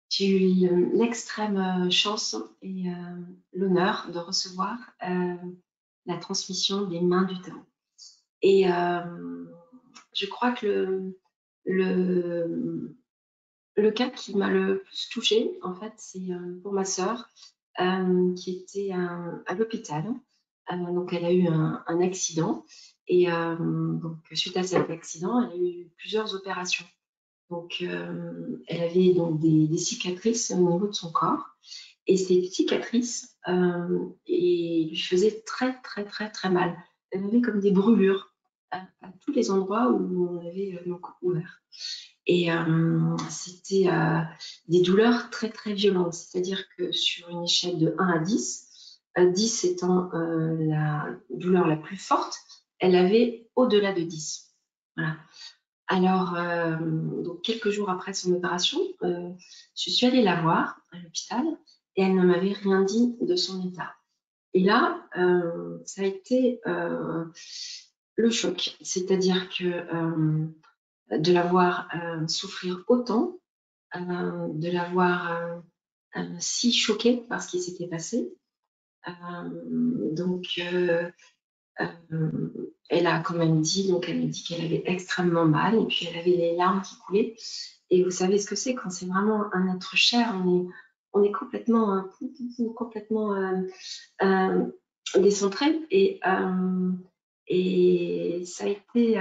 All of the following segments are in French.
J'ai eu l'extrême chance et l'honneur de recevoir la transmission des mains du Tao. Et je crois que le, le cas qui m'a le plus touchée, en fait, c'est pour ma sœur qui était à l'hôpital. Donc, elle a eu un accident. Et donc, suite à cet accident, elle a eu plusieurs opérations. Donc, elle avait donc des cicatrices au niveau de son corps. Et ces cicatrices lui faisaient très, très, très, très mal. Elle avait comme des brûlures à tous les endroits où on avait donc ouvert. Et c'était des douleurs très, très violentes. C'est-à-dire que sur une échelle de 1 à 10, 10 étant la douleur la plus forte, elle avait au-delà de 10. Voilà. Alors, donc quelques jours après son opération, je suis allée la voir à l'hôpital et elle ne m'avait rien dit de son état. Et là, ça a été le choc. C'est-à-dire que de la voir souffrir autant, de la voir si choquée par ce qui s'était passé. Donc, elle a quand même dit, donc elle m'a dit qu'elle avait extrêmement mal et puis elle avait les larmes qui coulaient. Et vous savez ce que c'est quand c'est vraiment un être cher, on est complètement, complètement décentré. Et ça a été,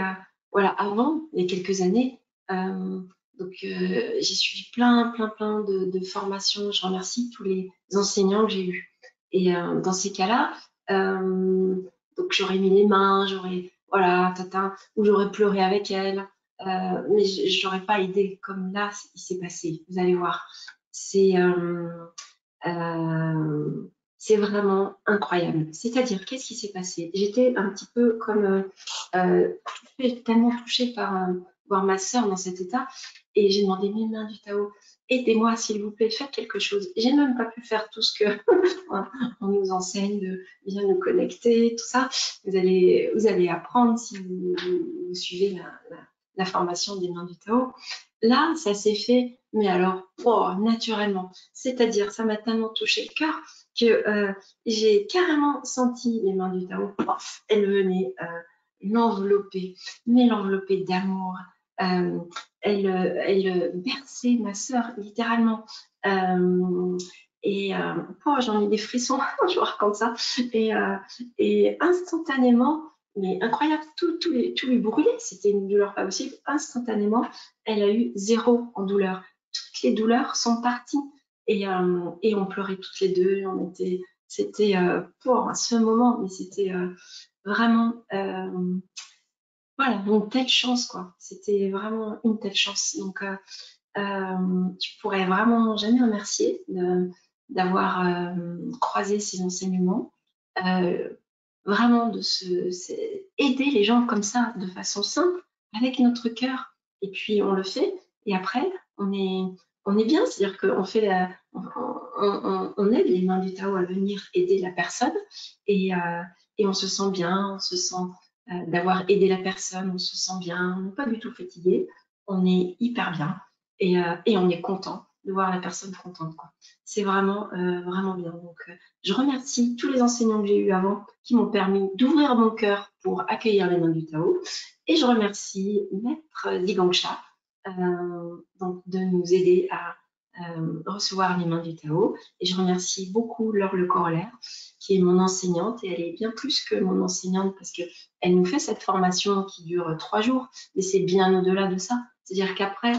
voilà, avant, il y a quelques années, donc j'ai suivi plein de formations. Je remercie tous les enseignants que j'ai eus. Et dans ces cas-là, donc j'aurais mis les mains, j'aurais, voilà, tata, ou j'aurais pleuré avec elle. Mais je n'aurais pas aidé comme là, il s'est passé. Vous allez voir. C'est euh, c'est vraiment incroyable. C'est-à-dire, qu'est-ce qui s'est passé? J'étais un petit peu comme tellement touchée par voir ma sœur dans cet état, et j'ai demandé mes mains du Tao, aidez-moi s'il vous plaît, faites quelque chose. J'ai même pas pu faire tout ce que on nous enseigne de bien nous connecter, tout ça. Vous allez apprendre si vous suivez la formation des mains du Tao. Là, ça s'est fait, mais alors, oh, naturellement. C'est-à-dire, ça m'a tellement touché le cœur que j'ai carrément senti les mains du Tao. Pof, elles venaient l'envelopper, mais l'envelopper d'amour. Euh, elle berçait ma sœur, littéralement. Et oh, j'en ai des frissons, je vous raconte ça. Et, euh, et instantanément, mais incroyable, tout lui brûlait. C'était une douleur pas possible. Instantanément, elle a eu zéro en douleur. Toutes les douleurs sont parties. Et on pleurait toutes les deux. C'était pour ce moment, mais c'était vraiment voilà, une telle chance, quoi. C'était vraiment une telle chance. Donc, je pourrais vraiment jamais remercier d'avoir croisé ces enseignements. Euh, Vraiment aider les gens comme ça, de façon simple, avec notre cœur. Et puis, on le fait. Et après, on est bien. C'est-à-dire qu'on fait on aide les mains du Tao à venir aider la personne. Et, et on se sent bien, on se sent d'avoir aidé la personne, on se sent bien, on n'est pas du tout fatigué, on est hyper bien et on est content de voir la personne contente, quoi. C'est vraiment, vraiment bien. Donc, je remercie tous les enseignants que j'ai eus avant qui m'ont permis d'ouvrir mon cœur pour accueillir les mains du Tao. Et je remercie Maître Digangsha donc de nous aider à recevoir les mains du Tao. Et je remercie beaucoup Laure Le Corollaire, qui est mon enseignante, et elle est bien plus que mon enseignante parce qu'elle nous fait cette formation qui dure 3 jours, mais c'est bien au-delà de ça. C'est-à-dire qu'après,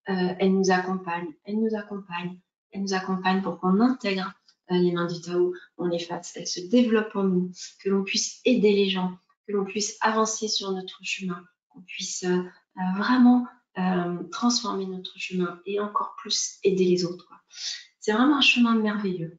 elle nous accompagne, elle nous accompagne, elle nous accompagne pour qu'on intègre les mains du Tao, on les fasse, elles se développent en nous, que l'on puisse aider les gens, que l'on puisse avancer sur notre chemin, qu'on puisse vraiment transformer notre chemin et encore plus aider les autres, quoi. C'est vraiment un chemin merveilleux.